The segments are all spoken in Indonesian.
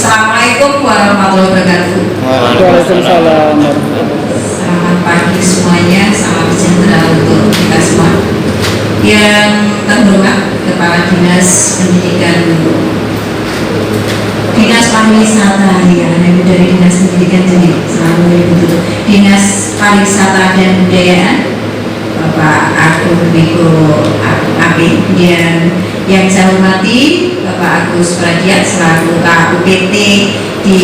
Assalamualaikum warahmatullahi wabarakatuh. Waalaikumsalam. Selamat pagi semuanya, salam sejahtera untuk kita semua. Yang terhormat Kepala Dinas Pendidikan, Dinas Pariwisata, ya, dari Dinas Pendidikan jadi selalu begitu. Dinas Pariwisata dan Budayaan, Bapak Agung Biko Api, dan yang saya hormati Bapak Agus Pragiat selaku KUPT di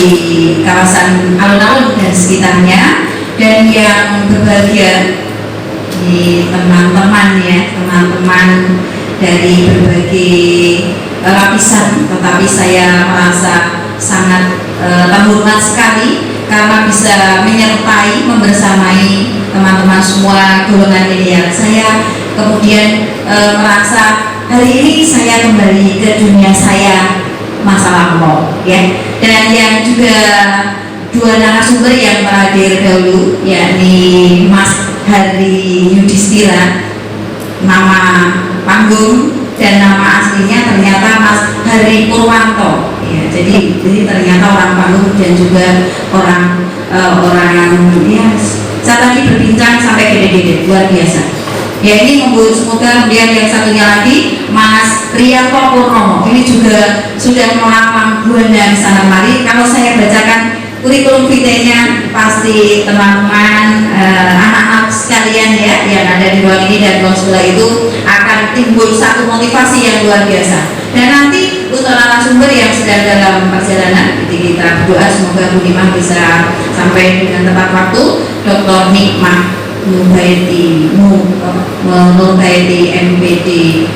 kawasan alun-alun dan sekitarnya, dan yang berbahagia di teman-teman dari berbagai lapisan, tetapi saya merasa sangat terhormat sekali karena bisa menyertai, membersamai teman-teman semua golongan milenial. Saya kemudian merasa hari ini saya kembali ke dunia saya masa lampau, ya. Dan yang juga dua narasumber yang terakhir dahulu, yakni Mas Hari Yudhistira, nama panggung dan nama aslinya ternyata Mas Hari Purwanto, ya. Jadi ternyata orang panggung dan juga orang ya, saya tadi berbincang sampai gede-gede, luar biasa. Ya, ini semoga kemudian yang satunya lagi Mas Rianto Purnomo, ini juga sudah melapang buana di sana mari. Kalau saya bacakan kurikulum vitae-nya, pasti teman-teman anak-anak sekalian ya yang ada di ruang ini dan ruang sekolah itu akan timbul satu motivasi yang luar biasa. Dan nanti untuk narasumber yang sedang dalam perjalanan, kita berdoa semoga Bu Nimah bisa sampai dengan tepat waktu. Dr. Nikmah Nurbaiti MPD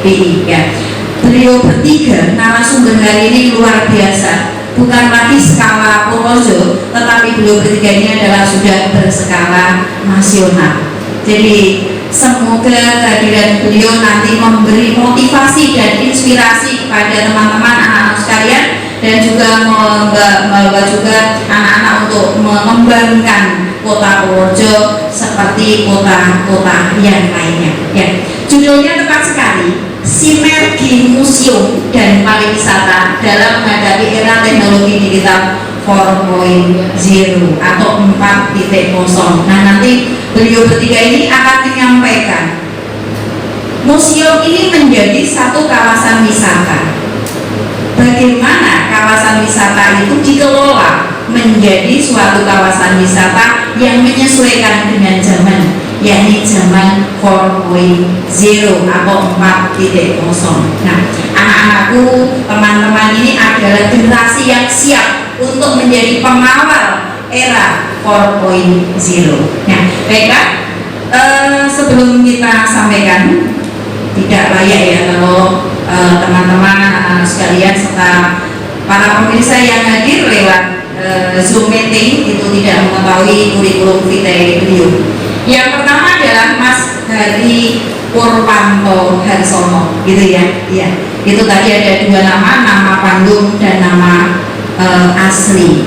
PI, ya. Beliau bertiga narasumber hari ini luar biasa, bukan lagi skala Purworejo, tetapi beliau bertiga ini adalah sudah berskala nasional. Jadi semoga kehadiran beliau nanti memberi motivasi dan inspirasi kepada teman-teman anak-anak sekalian, dan juga membawa juga anak-anak untuk mengembangkan kota Purworejo seperti kota-kota yang lainnya, ya. Judulnya tepat sekali, Sinergi Museum dan Pariwisata dalam menghadapi era teknologi digital 4.0 atau 4.0. Nah, nanti beliau bertiga ini akan menyampaikan museum ini menjadi satu kawasan wisata. Bagaimana kawasan wisata itu dikelola menjadi suatu kawasan wisata yang menyesuaikan dengan zaman, yakni zaman 4.0 atau 4.0. Nah, anak-anakku, teman-teman ini adalah generasi yang siap untuk menjadi pengawal era 4.0. Nah, baiklah, sebelum kita sampaikan, tidak layak ya kalau teman-teman anak-anak sekalian serta para pemirsa yang hadir lewat Zoom meeting itu tidak mengetahui kurikulum vitae beliau. Yang pertama adalah Mas Hari Purwanto Harsono, gitu ya. Iya. Itu tadi ada dua nama panggung dan nama asli.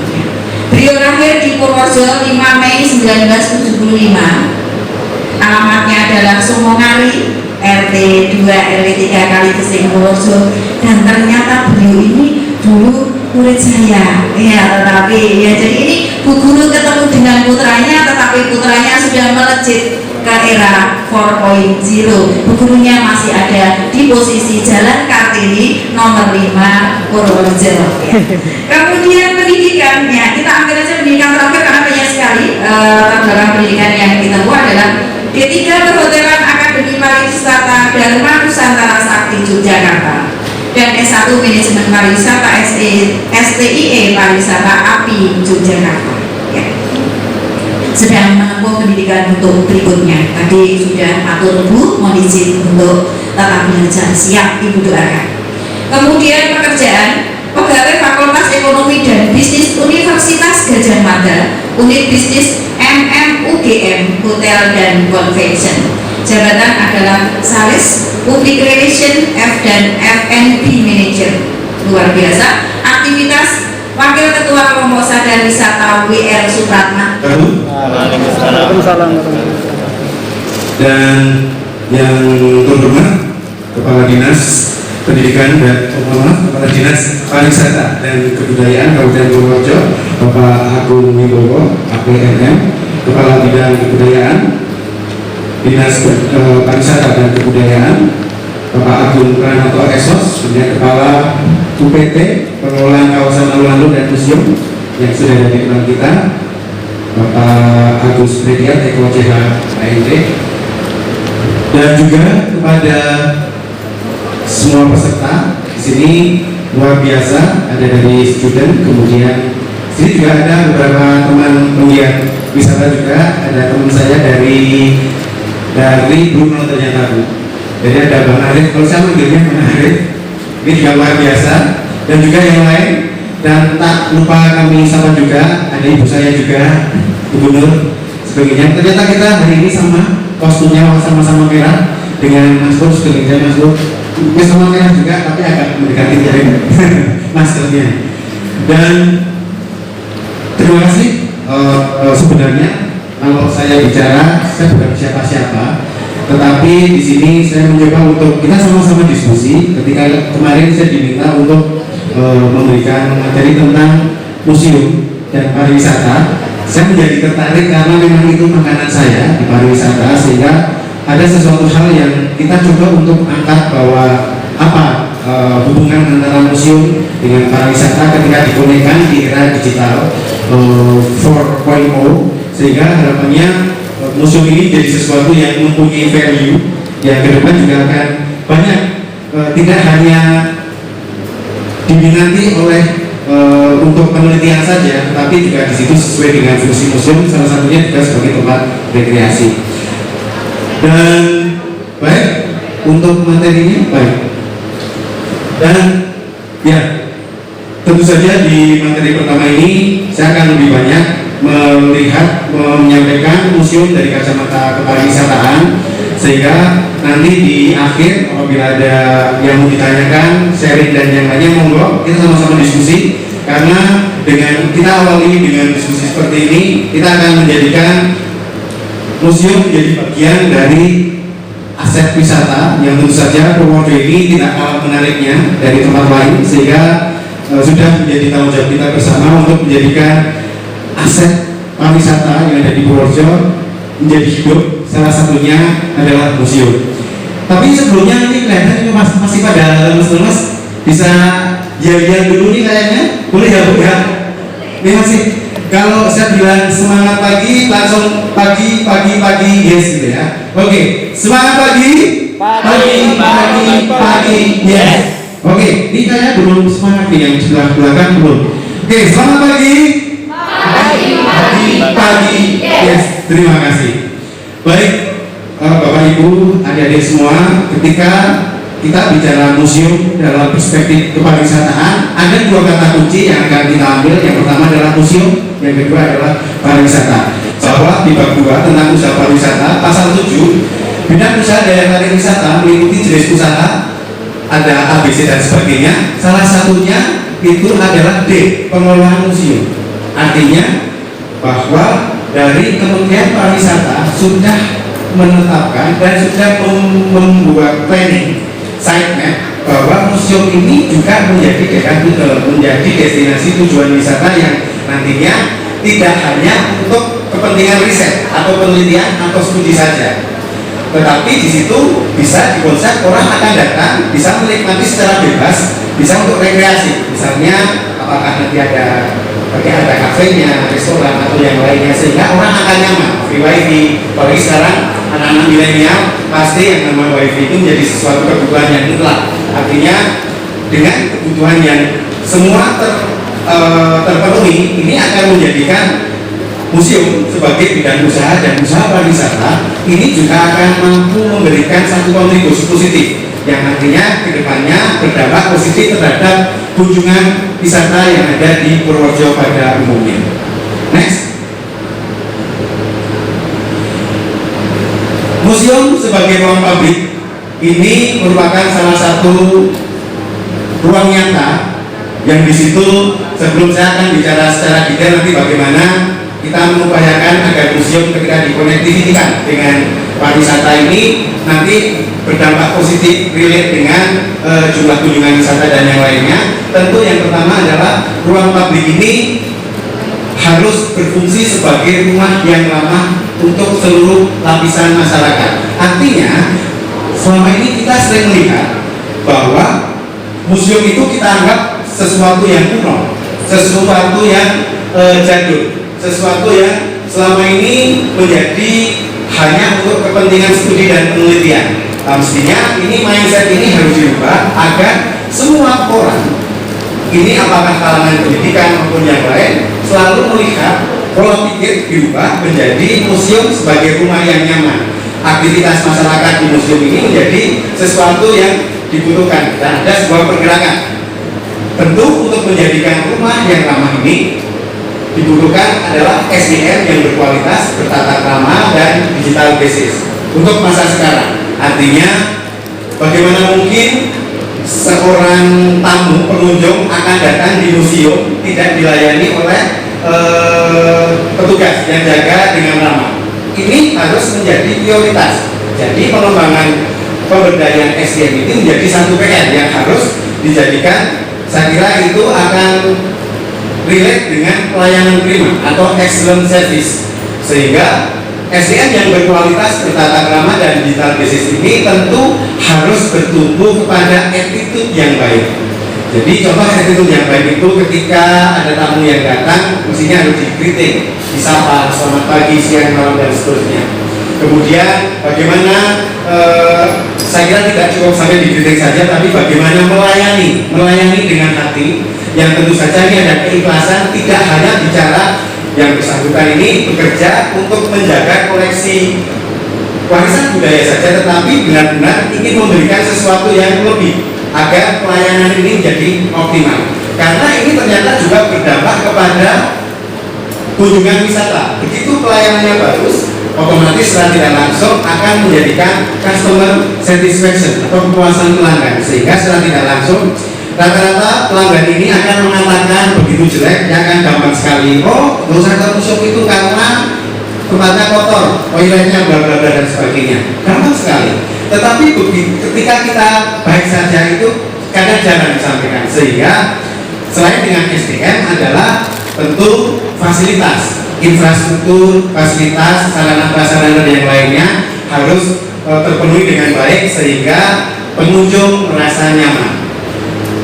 Beliau lahir di Purworejo 5 Mei 1975. Alamatnya adalah Sumongari, RT 2 RW 3 Kaligesing Purworejo, dan ternyata beliau ini dulu murid saya, ya. Tetapi ya, jadi ini Bu Guru ketemu dengan putranya, tetapi putranya sudah melejit ke era 4.0. Bu Gurunya masih ada di posisi Jalan Kartini nomor 5 Purworejo, ya. Kemudian pendidikannya, kita ambil aja pendidikan terakhir karena banyak sekali latar pendidikan yang kita buat adalah D3 Perhotelan Akademi Pariwisata Dharma Nusantara Sakti Yogyakarta, dan S1 Manajemen Pariwisata STIE Pariwisata API Yogyakarta, ya. Sedang menempuh pendidikan untuk berikutnya. Tadi sudah atur Bu, mohon izin untuk tetap belajar, siap Ibu doakan. Kemudian pekerjaan, pegawai Fakultas Ekonomi dan Bisnis Universitas Gadjah Mada, unit bisnis MMUGM Hotel dan Convention. Jabatan adalah Sales Public Relation F dan F&B Manager. Luar biasa. Aktivitas Wakil Ketua Kelompok Sadar Wisata WR Supratma. Waalaikumsalam. Dan yang terhormat Kepala Dinas Pendidikan dan Kepala Dinas Pariwisata dan Kebudayaan Kabupaten Purworejo, Bapak Agung Wibowo, APNM, Kepala Bidang Kebudayaan Dinas Pariwisata dan Kebudayaan, Bapak Agung Pranoto SOS, kemudian Kepala UPT Pengelolaan Kawasan Lalu-Lalu dan Museum yang sudah ada di depan kita, Bapak Agus Prediat Eko CH ANT, dan juga kepada semua peserta di sini luar biasa, ada dari student, kemudian di sini juga ada beberapa teman penggiat wisata juga, ada teman saya dari Bruno ternyata Bu. Jadi ada Bang Arif, kalau saya manggilnya Bang Arif, ini juga luar biasa, dan juga yang lain, dan tak lupa kami sama juga, ada ibu saya juga, Gubernur sebagainya. Ternyata kita hari ini sama, kostumnya sama-sama merah dengan Mas Bos, sebagainya Mas Bos. Sama merah juga, tapi agak mendekati dari maskernya. Dan terima kasih. Sebenarnya kalau saya bicara, saya bukan siapa-siapa, tetapi di sini saya mencoba untuk kita sama-sama diskusi. Ketika kemarin saya diminta untuk memberikan materi tentang museum dan pariwisata, saya menjadi tertarik karena memang itu makanan saya di pariwisata, sehingga ada sesuatu hal yang kita coba untuk angkat bahwa apa hubungan antara museum dengan pariwisata ketika dikoneksikan di era digital 4.0, sehingga harapannya museum ini jadi sesuatu yang mempunyai value yang ke depan juga akan banyak, tidak hanya diminati oleh untuk penelitian saja, tetapi juga di situ sesuai dengan fungsi museum, salah satunya juga sebagai tempat rekreasi. Dan baik, untuk materinya baik, dan ya tentu saja di materi pertama ini saya akan lebih banyak melihat, menyampaikan museum dari kacamata kepariwisataan, sehingga nanti di akhir apabila ada yang mau ditanyakan, sharing dan yang lainnya, monggo kita sama-sama diskusi, karena dengan kita awali dengan diskusi seperti ini, kita akan menjadikan museum menjadi bagian dari aset wisata yang tentu saja Purworejo ini tidak kalah menariknya dari tempat lain, sehingga sudah menjadi tanggung jawab kita bersama untuk menjadikan aset pariwisata yang ada di Purworejo menjadi hidup. Salah satunya adalah museum. Tapi sebelumnya ini kelihatan masih pada lemes-lemes, bisa jalan dulu nih kayaknya, boleh ya Bu ya? Ini masih. Kalau saya bilang semangat pagi, langsung pagi, yes gitu ya. Oke, semangat pagi, pagi, yes. Oke, ini kayaknya belum semangat nih yang sebelah belakang belum. Oke, selamat pagi, yes. Terima kasih. Baik, Bapak Ibu, adik-adik semua, ketika kita bicara museum dalam perspektif kepariwisataan, ada dua kata kunci yang akan kita ambil. Yang pertama adalah museum, yang kedua adalah pariwisata. Bahwa di bab 2 tentang usaha pariwisata, pasal 7, bidang usaha daya tarik wisata meliputi jenis usaha, ada ABC dan sebagainya. Salah satunya itu adalah D, pengelolaan museum. Artinya bahwa dari Kementerian Pariwisata sudah menetapkan dan sudah membuat planning site map bahwa museum ini juga menjadi destinasi tujuan wisata yang nantinya tidak hanya untuk kepentingan riset atau penelitian atau studi saja, tetapi di situ bisa dikonsep orang akan datang, bisa menikmati secara bebas, bisa untuk rekreasi, misalnya apakah nanti ada kafenya, restoran atau yang lainnya, sehingga orang akan nyaman. Free wifi, apalagi sekarang anak-anak milenial pasti yang namanya wifi itu menjadi sesuatu kebutuhan yang mutlak. Artinya dengan kebutuhan yang semua terpenuhi, ini akan menjadikan museum sebagai bidang usaha dan usaha pariwisata ini juga akan mampu memberikan satu kontribusi positif yang nantinya kedepannya berdampak positif terhadap kunjungan wisata yang ada di Purworejo pada umumnya. Next. Museum sebagai ruang publik ini merupakan salah satu ruang nyata yang di situ, sebelum saya akan bicara secara detail nanti bagaimana kita mengupayakan agar museum ketika dikonektivitas dengan pariwisata ini nanti berdampak positif relate dengan jumlah kunjungan wisata dan yang lainnya. Tentu yang pertama adalah ruang publik ini harus berfungsi sebagai rumah yang ramah untuk seluruh lapisan masyarakat. Artinya selama ini kita sering melihat bahwa museum itu kita anggap sesuatu yang kuno, sesuatu yang jadul, sesuatu yang selama ini menjadi hanya untuk kepentingan studi dan penelitian. Mestinya ini mindset ini harus dirubah agar semua orang, ini apakah kalangan pendidikan maupun yang lain, selalu melihat pola pikir dirubah menjadi museum sebagai rumah yang nyaman. Aktivitas masyarakat di museum ini menjadi sesuatu yang dibutuhkan dan ada sebuah pergerakan. Tentu untuk menjadikan rumah yang ramah ini dibutuhkan adalah SDM yang berkualitas, bertata krama dan digital basis untuk masa sekarang. Artinya bagaimana mungkin seorang tamu pengunjung akan datang di museum tidak dilayani oleh petugas yang jaga dengan ramah. Ini harus menjadi prioritas. Jadi pengembangan pemberdayaan SDM ini menjadi satu PR yang harus dijadikan. Saya kira itu akan relate dengan pelayanan prima atau excellent service, sehingga SDM yang berkualitas, bertata krama dan digital basis ini tentu harus bertumbuh kepada attitude yang baik. Jadi contoh attitude yang baik itu ketika ada tamu yang datang mestinya harus dikritik, disapa, selamat pagi, siang, malam dan seterusnya. Kemudian bagaimana saya kira tidak cukup sampai dikritik saja, tapi bagaimana melayani dengan hati yang tentu saja ini ada keikhlasan, tidak hanya bicara yang bersangkutan ini bekerja untuk menjaga koleksi warisan budaya saja, tetapi benar-benar ingin memberikan sesuatu yang lebih agar pelayanan ini menjadi optimal. Karena ini ternyata juga berdampak kepada kunjungan wisata. Begitu pelayanannya bagus, otomatis secara tidak langsung akan menjadikan customer satisfaction atau kepuasan pelanggan, sehingga secara tidak langsung rata-rata pelanggan ini akan mengatakan begitu jelek, dia akan gampang sekali, oh nggak usah ke museum itu karena tempatnya kotor, toiletnya bla bla bla dan sebagainya, gampang sekali. Tetapi ketika kita baik saja itu kadang jarang disampaikan, sehingga selain dengan SDM adalah tentu fasilitas, infrastruktur, fasilitas, sarana prasarana dan yang lainnya harus terpenuhi dengan baik sehingga pengunjung merasa nyaman.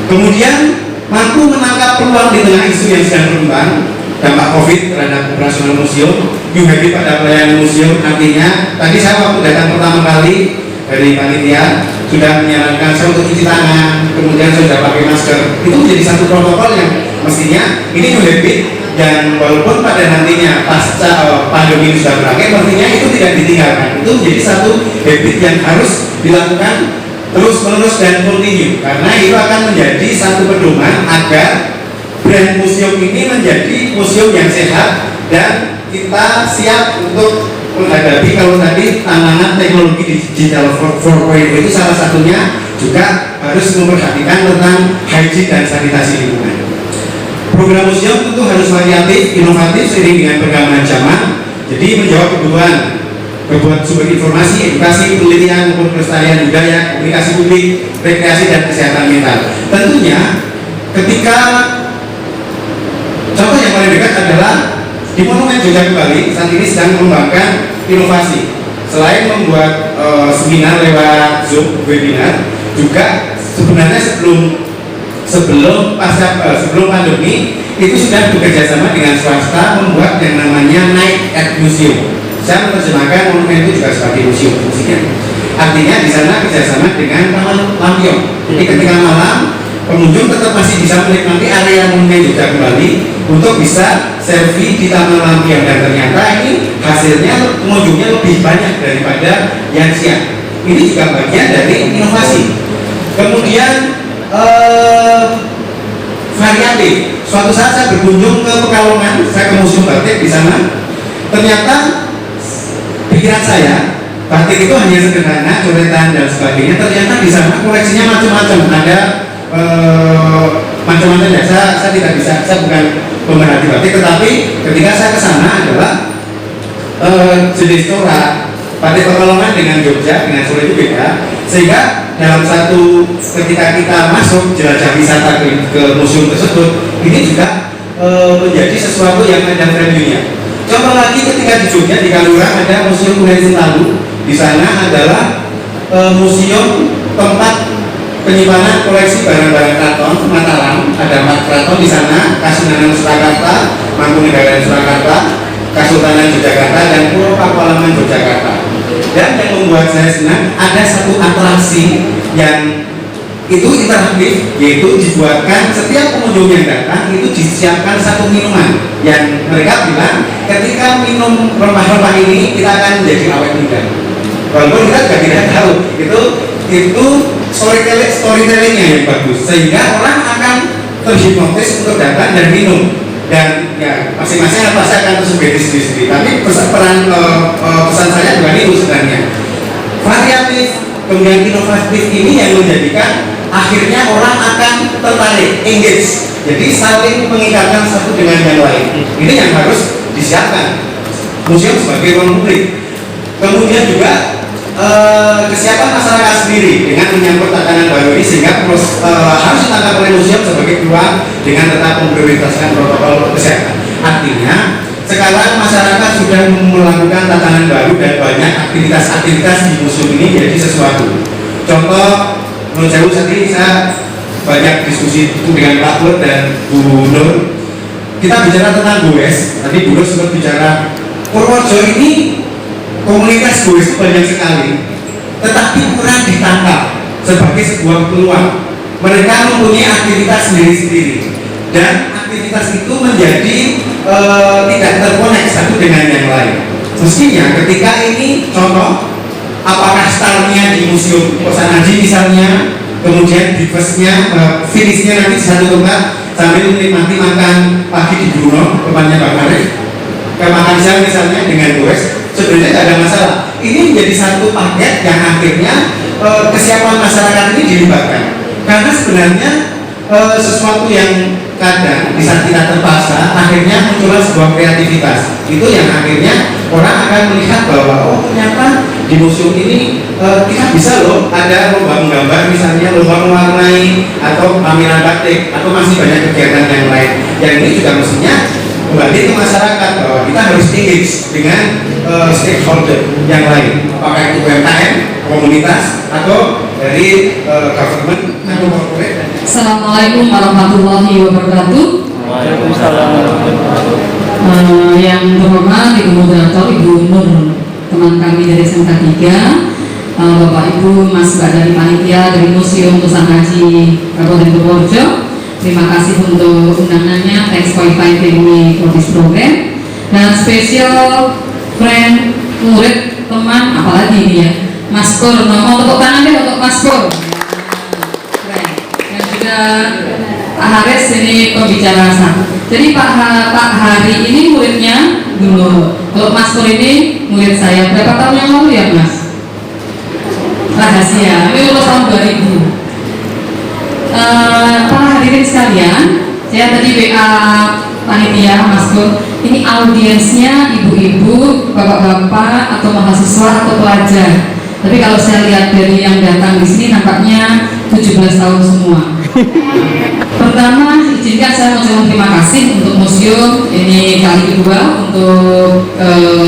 Kemudian mampu menangkap peluang di tengah isu yang sedang berkembang, dampak COVID terhadap operasional museum, new habit pada pelayanan museum. Artinya tadi saya waktu datang pertama kali dari panitia sudah menyarankan saya untuk cuci tangan, kemudian sudah pakai masker. Itu menjadi satu protokol yang mestinya ini new habit, dan walaupun pada nantinya pasca pandemi ini sudah berakhir, artinya itu tidak ditinggalkan. Itu menjadi satu habit yang harus dilakukan terus menerus dan continue, karena itu akan menjadi satu pedoman agar brand museum ini menjadi museum yang sehat dan kita siap untuk menghadapi kalau tadi tantangan teknologi digital 4.0 itu salah satunya juga harus memperhatikan tentang hygiene dan sanitasi lingkungan. Program museum tentu harus variatif, inovatif seiring dengan perkembangan zaman. Jadi menjawab kebutuhan berbuat sumber informasi, edukasi, penelitian maupun pelestarian budaya, komunikasi publik, rekreasi dan kesehatan mental. Tentunya ketika contoh yang paling dekat adalah di Monumen Jogja Kembali saat ini sedang mengembangkan inovasi. Selain membuat seminar lewat Zoom webinar, juga sebenarnya sebelum pandemi itu sudah bekerja sama dengan swasta membuat yang namanya Night at Museum. Saya menerjemahkan monumen itu juga sebagai museum fungsinya. Artinya di sana kerjasama dengan Taman Lampion. Jadi ketika malam pengunjung tetap masih bisa menikmati area Monumen Jogja Kembali untuk bisa selfie di Taman Lampion, dan ternyata ini hasilnya pengunjungnya lebih banyak daripada yang siang. Ini juga bagian dari inovasi. Kemudian variatif. Suatu saat saya berkunjung ke Pekalongan, saya ke Museum Batik di sana. Ternyata pikiran saya batik itu hanya sederhana, coretan dan sebagainya. Ternyata di sana koleksinya macam-macam. Ada macam-macam ya. Saya tidak bisa, saya bukan pemerhati batik, tetapi ketika saya ke sana adalah jenis corak batik Pekalongan dengan Jogja, dengan Solo itu beda, sehingga dalam satu ketika kita masuk jelajah wisata ke museum tersebut, ini juga menjadi sesuatu yang ada value-nya. Contoh lagi ketika di Jogja di Kalurang ada Museum Kulen Sentalu. Di sana adalah museum tempat penyimpanan koleksi barang-barang keraton Mataram. Ada 4 keraton di sana: Kasunanan Surakarta, Mangkunegaran Surakarta, Kasultanan Yogyakarta, dan Puro Pakualaman Yogyakarta. Dan yang membuat saya senang, ada satu atraksi yang itu interaktif, yaitu dibuatkan setiap pengunjung yang datang itu disiapkan satu minuman yang mereka bilang ketika minum rempah-rempah ini kita akan menjadi awet muda. Walaupun kita juga tidak tahu itu storytellingnya yang bagus, sehingga orang akan terhipnotis untuk datang dan minum. Dan ya masing-masing pasti akan tersebut sendiri. Tapi pesan saya bukan itu sebenarnya. Variatif kemudian inovatif ini yang menjadikan akhirnya orang akan tertarik, engage. Jadi saling mengikatkan satu dengan yang lain. Ini yang harus disiapkan museum sebagai ruang publik. Kemudian juga kesiapan masyarakat sendiri dengan menyambut tatanan baru ini, sehingga harus ditangkap oleh museum sebagai ruang dengan tetap memprioritaskan protokol kesehatan. Artinya sekarang masyarakat sudah melakukan tatanan baru dan banyak aktivitas-aktivitas di museum ini jadi sesuatu. Contoh, menurut saya tadi saya banyak diskusi dengan Pak Pur dan Bu Nur. Kita bicara tentang goes, tadi Bu Nur sempat bicara Purworejo ini komunitas goes banyak sekali, tetapi kurang ditangkap sebagai sebuah peluang. Mereka mempunyai aktivitas sendiri-sendiri dan aktivitas itu menjadi tidak terkonek satu dengan yang lain. Mestinya ketika ini contoh, apakah startnya di Museum Kosan Haji misalnya, kemudian divesnya, finishnya nanti di satu tempat sambil menikmati makan pagi di Bruno, tempatnya Pak Arif, ke makan siang misalnya dengan goes, sebenarnya tidak ada masalah. Ini menjadi satu paket yang akhirnya kesiapan masyarakat ini dilibatkan. Karena sebenarnya sesuatu yang kadang di saat kita terpaksa akhirnya muncullah sebuah kreativitas. Itu yang akhirnya orang akan melihat bahwa oh ternyata di museum ini kita bisa loh ada lomba menggambar misalnya, lomba mewarnai, atau pameran batik, atau masih banyak kegiatan yang lain. Yang ini juga mestinya kembali ke masyarakat bahwa kita harus engage dengan stakeholder yang lain, apakah itu UMKM, komunitas, atau dari government atau corporate. Assalamualaikum warahmatullahi wabarakatuh. Waalaikumsalam. Yang terhormat Ibu Moderator, Ibu Nur, teman kami dari SMK 3, Bapak Ibu, Mas Mbak dari panitia dari Museum Kosan Haji Kabupaten Purworejo. Terima kasih untuk undangannya. Thanks for inviting me for this program. Dan spesial friend, murid, teman, apalagi ini ya, Mas Pur. Mau tepuk tangan deh untuk Mas Pur. Dan juga Pak Haris ini pembicara sah. Jadi Pak Hari ini muridnya dulu. Kalau Mas Pur ini murid saya. Berapa tahun yang lalu ya Mas? Rahasia. Ini lulus tahun 2000. Para hadirin sekalian, saya tadi WA panitia Mas Pur. Ini audiensnya ibu-ibu, bapak-bapak, atau mahasiswa atau pelajar. Tapi kalau saya lihat dari yang datang di sini nampaknya 17 tahun semua. Pertama, izinkan saya mengucapkan terima kasih untuk museum ini kali kedua untuk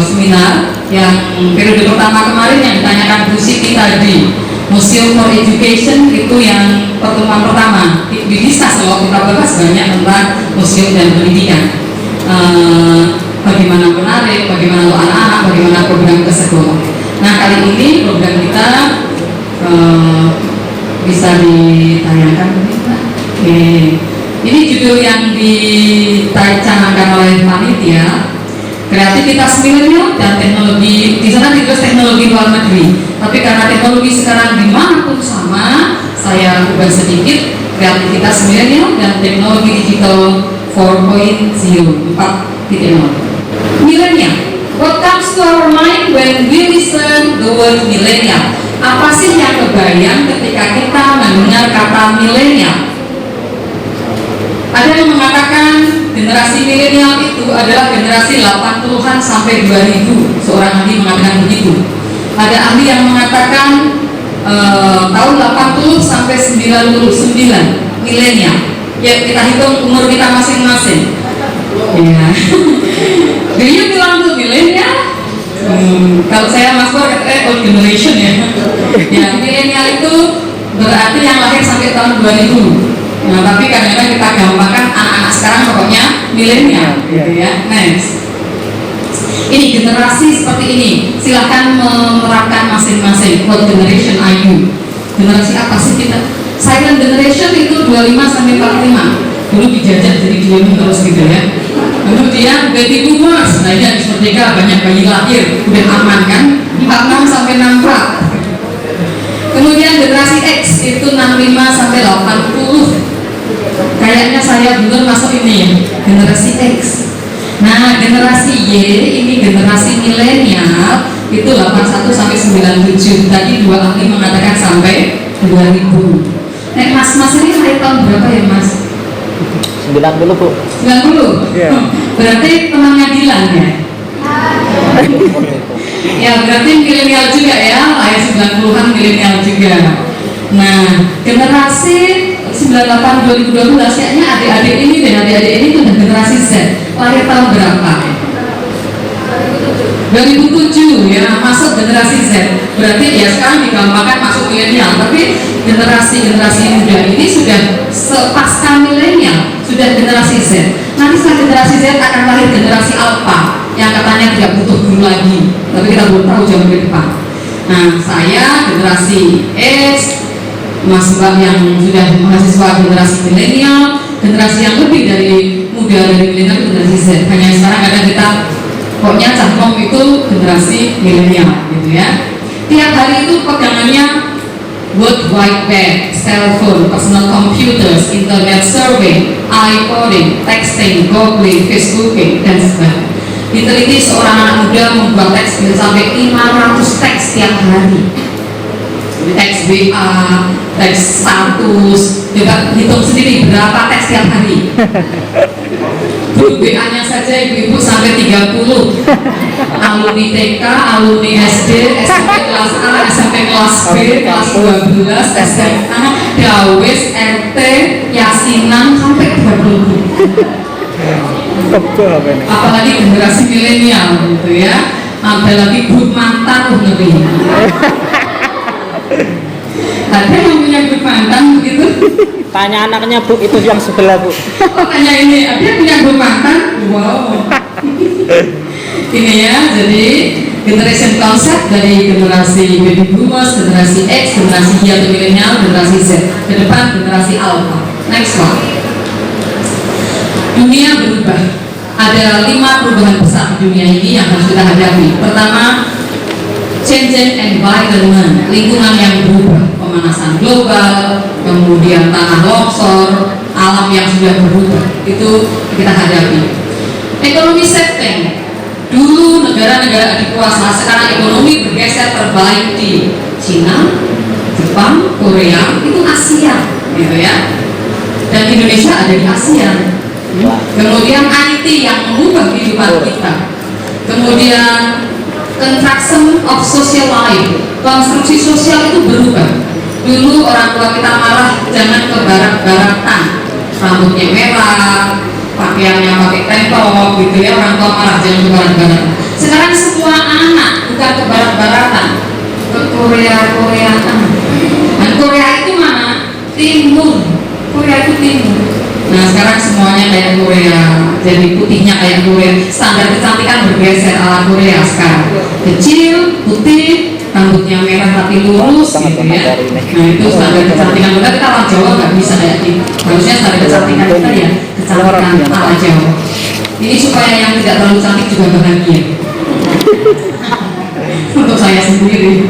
seminar yang periode pertama kemarin yang ditanyakan Bu Siti tadi. Museum for Education itu yang pertemuan pertama didiskus loh, kita bahas banyak tentang museum dan pendidikan. Bagaimana menarik, bagaimana untuk anak-anak, bagaimana program ke sekolah. Nah kali ini program kita bisa ditayangkan. Oke. Ini judul yang dicanangkan oleh panitia, kreativitas milenial dan teknologi. Di sana ditulis teknologi luar negeri. Tapi karena teknologi sekarang dimanapun sama, saya ubah sedikit kreativitas milenial dan teknologi digital 4.0. Milenial. What comes to our mind when we listen the word milenial? Apa sih yang kebayang ketika kita mendengar kata milenial? generasi milenial itu adalah generasi 80-an sampai 2000. Seorang ahli mengatakan begitu. Ada ahli yang mengatakan tahun 80 sampai 99 milenial. Ya, kita hitung umur kita masing-masing. Ya. Dia bilang tuh milenial. Kalau saya Mas Pur old generation ya. Ya, milenial itu berarti yang lahir sampai tahun 2000. Nah, tapi kadang-kadang kita gampangkan anak-anak sekarang pokoknya milenial, gitu ya. Next. Ini generasi seperti ini. Silahkan menerapkan masing-masing. What generation are you? Generasi apa sih kita? Silent generation itu 25 sampai 45. Dulu dijajah jadi diem terus gitu ya. Kemudian baby boomers, nah ini habis merdeka banyak bayi lahir, udah aman kan? 46 sampai 64. Kemudian generasi X itu 65 sampai 80. Kayaknya saya belum masuk ini ya, generasi X. Nah, generasi Y ini generasi milenial itu 81 sampai 97. Tadi dua ahli mengatakan sampai 2000. Mas ini lahir tahun berapa ya Mas? 90 Bu. 90? Iya. Berarti temannya Dilan ya? Ya berarti milenial juga ya, lahir 90-an milenial juga. Nah, generasi 98 2012 kayaknya adik-adik ini dan adik-adik ini udah generasi Z. Lahir tahun berapa? 2007 ya, masuk generasi Z. Berarti ya sekarang digampangkan masuk milenial, tapi generasi muda ini sudah pasca milenial, sudah generasi Z. Nanti setelah generasi Z akan lahir generasi Alpha yang katanya tidak butuh guru lagi, tapi kita belum tahu jauh ke depan. Nah, saya generasi X, Mas Mbak yang sudah mahasiswa generasi milenial, generasi yang lebih dari muda dari milenial itu generasi Z. Hanya sekarang kadang kita pokoknya cangkom itu generasi milenial gitu ya. Tiap hari itu pegangannya World Wide Web, cellphone, personal computers, internet survey, iPoding, texting, googling, Facebooking, dan sebagainya. Diteliti seorang anak muda membuat teks bisa sampai 500 teks tiap hari. Teks WA, teks status, coba hitung sendiri berapa teks tiap hari. Grup WA-nya saja ibu-ibu sampai 30. Alumni TK, alumni SD, SMP kelas A, SMP kelas B, kelas 12, SMA, Dawes, RT, Yasinan sampai 30. Apalagi generasi milenial gitu ya. Ada lagi grup mantan lebih. Ada yang punya grup mantan begitu? Tanya anaknya Bu, itu yang sebelah Bu. Oh, tanya ini, ada yang punya grup mantan? Wow. Ini ya, jadi generation concept dari generasi baby boomers, generasi X, generasi Y atau milenial, generasi Z. Ke depan generasi Alpha. Next one. Dunia berubah. Ada 5 perubahan besar di dunia ini yang harus kita hadapi. Pertama, changing environment, lingkungan yang berubah, pemanasan global, kemudian tanah longsor, alam yang sudah berubah, itu kita hadapi. Ekonomi shifting, dulu negara-negara dikuasa, sekarang ekonomi bergeser terbaik di Cina, Jepang, Korea, itu Asia, gitu ya. Dan Indonesia ada di Asia. Kemudian IT yang mengubah kehidupan kita. Kemudian construction of social life, konstruksi sosial itu berubah. Dulu orang tua kita marah jangan ke barat-baratan, rambutnya merah, pakaiannya pakai tentok gitu ya, orang tua marah jangan ke barat-baratan. Sekarang semua anak bukan ke barat-baratan, ke Korea-Koreaan. Dan Korea itu mana? Timur. Korea itu timur. Nah sekarang semuanya kayak Korea, jadi putihnya kayak Korea. Standar kecantikan bergeser ala Korea sekarang. Kecil, putih, rambutnya merah tapi lurus gitu ya. Nah itu standar kecantikan kita. Kita orang Jawa nggak bisa kayak gitu. Harusnya standar kecantikan kita ya kecantikan ala Jawa. Ini supaya yang tidak terlalu cantik juga bahagia. Untuk saya sendiri.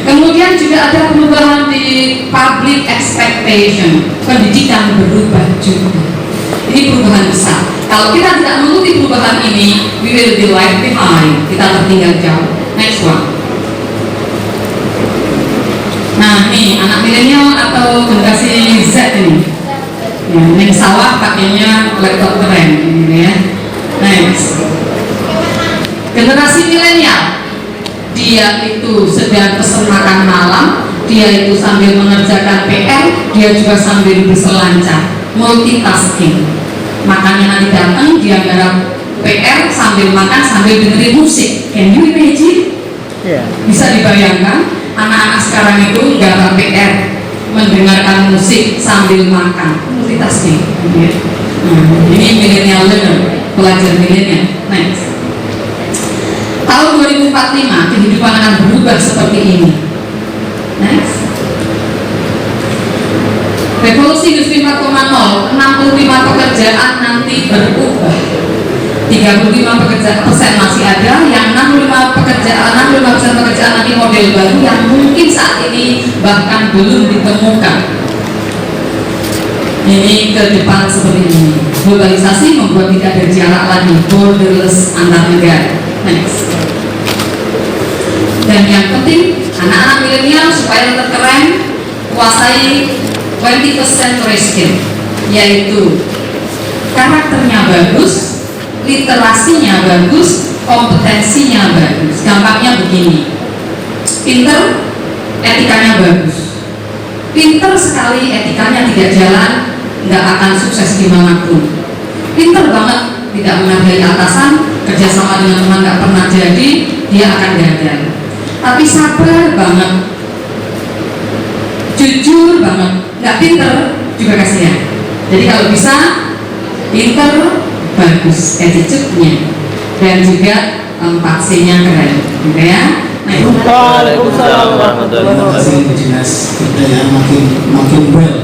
Kemudian juga ada perubahan di public expectation, pendidikan berubah juga. Ini perubahan besar. Kalau kita tidak mengikuti perubahan ini, we will be left behind. Kita tertinggal jauh. Next one. Nah, nih anak milenial atau generasi Z ini. Ya, yang sawah pakainya laptop keren, ini ya. dia itu sedang pesen makan malam, dia itu sambil mengerjakan PR, dia juga sambil berselancar, multitasking. Makannya nanti datang, dia garap PR sambil makan sambil dengerin musik. Can you imagine? Iya. Bisa dibayangkan anak-anak sekarang itu garap PR, mendengarkan musik sambil makan, multitasking. Ini millennial learner, pelajar milenial. Next. Tahun 2045 kehidupan akan berubah seperti ini. Next. Revolusi Industri 4.0, 65 pekerjaan nanti berubah. 35% masih ada, yang 65% pekerjaan nanti model baru yang mungkin saat ini bahkan belum ditemukan. Ini ke depan seperti ini. Globalisasi membuat tidak ada jarak lagi, borderless antar negara. Next. Dan yang penting, anak-anak milenial supaya tetap keren, kuasai 20th century skill, yaitu karakternya bagus, literasinya bagus, kompetensinya bagus. Gampangnya begini, pinter, etikanya bagus. Pinter sekali, etikanya tidak jalan, nggak akan sukses dimanapun. Pinter banget, tidak menghargai atasan, kerjasama dengan teman nggak pernah jadi, dia akan gagal. Tapi sabar banget, jujur banget, nggak pinter juga kasihan. Jadi kalau bisa pinter, bagus attitude-nya, dan juga 4C-nya keren, gitu ya. Nah, Waalaikumsalam warahmatullahi Terima wabarakatuh. kasih dinas kebudayaan makin well.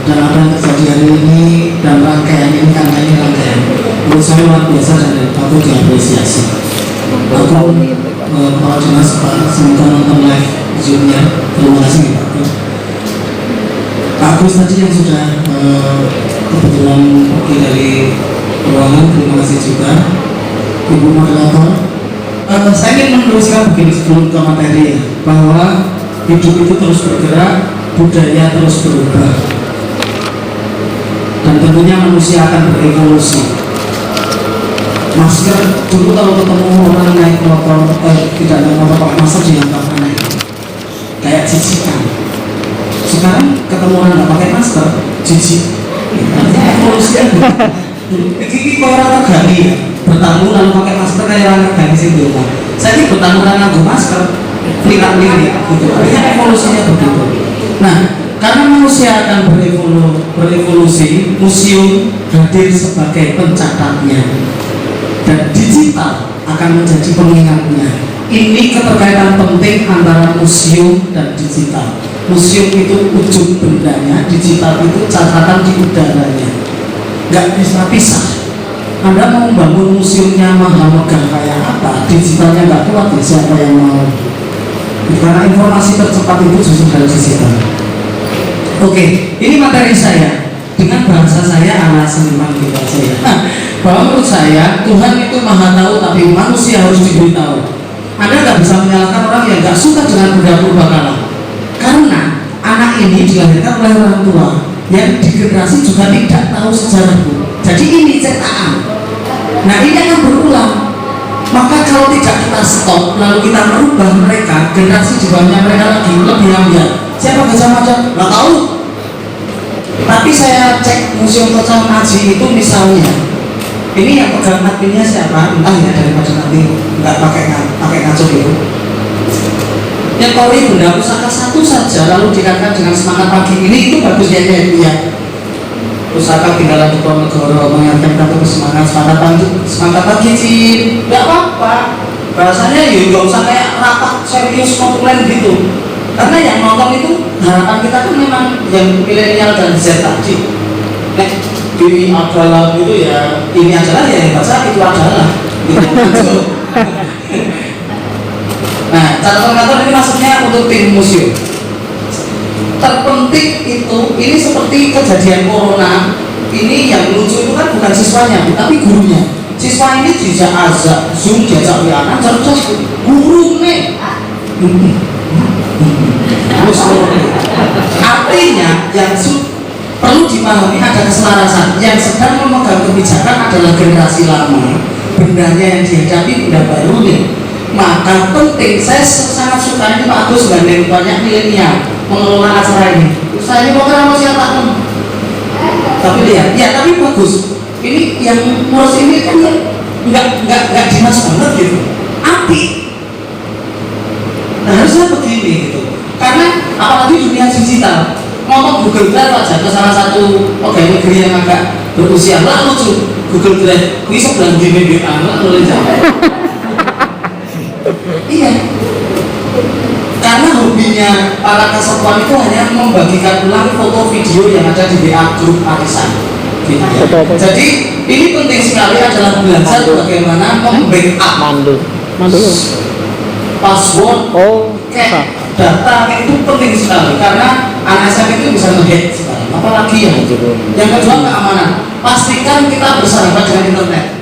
Dan apa yang terjadi hari ini dan rangkaian ini karena ini rangkaian menurut saya luar biasa dan patut diapresiasi. Aku kepala dinas Pak, semoga nonton live zoomnya. Terima kasih Pak. Pak Agus tadi yang sudah kebetulan pergi dari ruangan, terima kasih juga Ibu moderator. Saya ingin meneruskan begini sebelum ke materi ya, bahwa hidup itu terus bergerak, budaya terus berubah, dan tentunya manusia akan berevolusi. Masker dulu kalau ketemu orang naik motor, tidak naik motor pakai masker dianggap aneh, kayak jijikan. Sekarang ketemu orang nggak pakai masker, jijik. Artinya evolusi kan. Ini kok orang tergali ya, bertamu lalu pakai masker kayak orang tergali sih di rumah. Saya ini bertamu orang nganggo masker, lirik-lirik gitu. Artinya evolusinya begitu. Nah, karena manusia akan berevolusi, museum hadir sebagai pencatatnya, dan digital akan menjadi pengingatnya. Ini keterkaitan penting antara museum dan digital. Museum itu ujung bendanya, digital itu catatan di udaranya. Nggak bisa pisah. Anda mau membangun museumnya mahal megah kayak apa, digitalnya nggak kuat ya, siapa yang mau? Karena informasi tercepat itu justru dari digital. Oke, ini materi saya dengan bahasa saya ala seniman kita saya. Bahwa menurut saya Tuhan itu maha tahu, tapi manusia harus diberitahu. Anda nggak bisa menyalahkan orang yang nggak suka dengan benda purbakala, karena anak ini dilahirkan oleh orang tua yang di generasi juga tidak tahu sejarah itu. Jadi ini cetakan. Nah ini akan berulang. Maka kalau tidak kita stop lalu kita merubah mereka, generasi di bawahnya mereka lagi lebih ambiar. Siapa Gajah Mada? Nggak tahu. Tapi saya cek Museum Kocang Aji itu misalnya, ini yang pegang adminnya siapa? Entah ya, daripada nanti nggak pakai ngaco gitu. Yang Polri benda pusaka satu saja lalu dikaitkan dengan semangat pagi ini, itu bagus ya ya. Pusaka tinggalan Diponegoro mengingatkan satu semangat pagi sih, nggak apa-apa. Bahasanya ya nggak usah kayak rapat serius populer gitu. Karena yang nonton itu harapan kita kan memang yang milenial dan Z tadi. Nek ini adalah gitu ya, ini adalah ya yang baca itu adalah gitu. Nah, catatan kantor ini maksudnya untuk tim museum. Terpenting itu, ini seperti kejadian corona. Ini yang lucu itu kan bukan siswanya, tapi gurunya. Siswa ini diajak azab, zoom, diajak wiana, cerdas gurunya. Artinya yang perlu dipahami ada keselarasan. Yang sedang memegang kebijakan adalah generasi lama. Bendanya yang dihadapi benda baru nih. Maka penting, saya sangat suka ini Pak Agus gandeng banyak milenial mengelola acara ini. Saya ini mau kenal siapa tapi lihat, ya tapi bagus. Ini yang ngurus ini kan nggak dinas banget gitu, api. Nah harusnya begini gitu, karena apalagi dunia digital, ngomong Google Drive aja ke salah satu pegawai negeri yang agak berusia lah lucu. Google Drive bisa bilang gini BA lah boleh jawab. Iya, karena hobinya para kesatuan itu hanya membagikan ulang foto video yang ada di WA grup arisan gitu ya. Jadi ini penting sekali adalah belajar bagaimana membackup password, data itu penting sekali karena anak SMP itu bisa nge-hack sekarang, apalagi yang kedua keamanan. Pastikan kita bersahabat dengan internet.